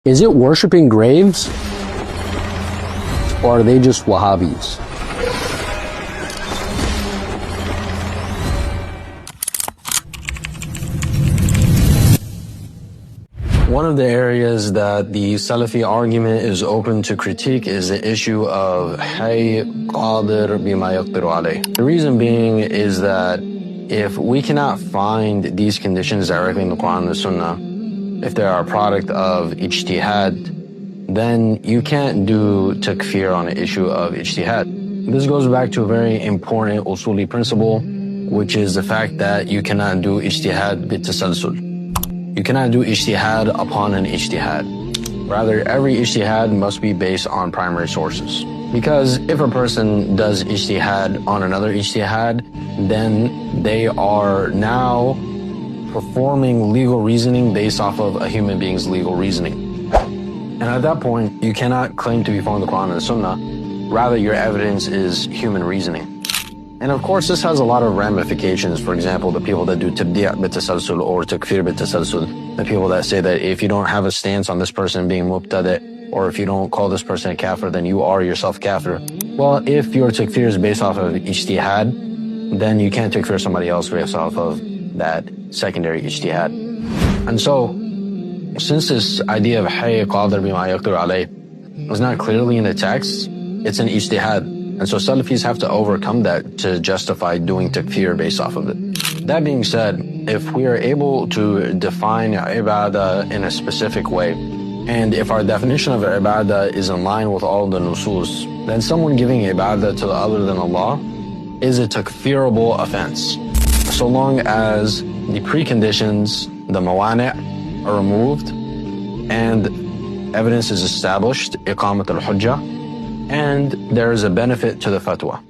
Is it worshiping graves? Or are they just Wahhabis? One of the areas that the Salafi argument is open to critique is the issue of Hayy Qadir bima yaqdiru alayh. The reason being is that if we cannot find these conditions directly in the Quran and the Sunnah, if they are a product of ijtihad, then you can't do takfir on an issue of ijtihad. This goes back to a very important Usuli principle, which is the fact that you cannot do ijtihad bitasalsul. You cannot do ijtihad upon an ijtihad. Rather, every ijtihad must be based on primary sources. Because if a person does ijtihad on another ijtihad, then they are now performing legal reasoning based off of a human being's legal reasoning. And at that point, you cannot claim to be following the Quran and the Sunnah. Rather, your evidence is human reasoning. And of course, this has a lot of ramifications. For example, the people that do tabdi' bitasalsul or takfir bitasalsul, the people that say that if you don't have a stance on this person being mubtadi', or if you don't call this person a kafir, then you are yourself kafir. Well, if your takfir is based off of ijtihad, then you can't takfir somebody else based off of that secondary ijtihad. And so, since this idea of Hayy Qadir bima yaqdiru alayh is not clearly in the text, it's an ijtihad. And so Salafis have to overcome that to justify doing takfir based off of it. That being said, if we are able to define ibadah in a specific way, and if our definition of ibadah is in line with all the nusus, then someone giving ibadah to other than Allah is a takfirable offense. So long as the preconditions, the mawani' are removed, and evidence is established, iqamat al-hujjah, and there is a benefit to the fatwa.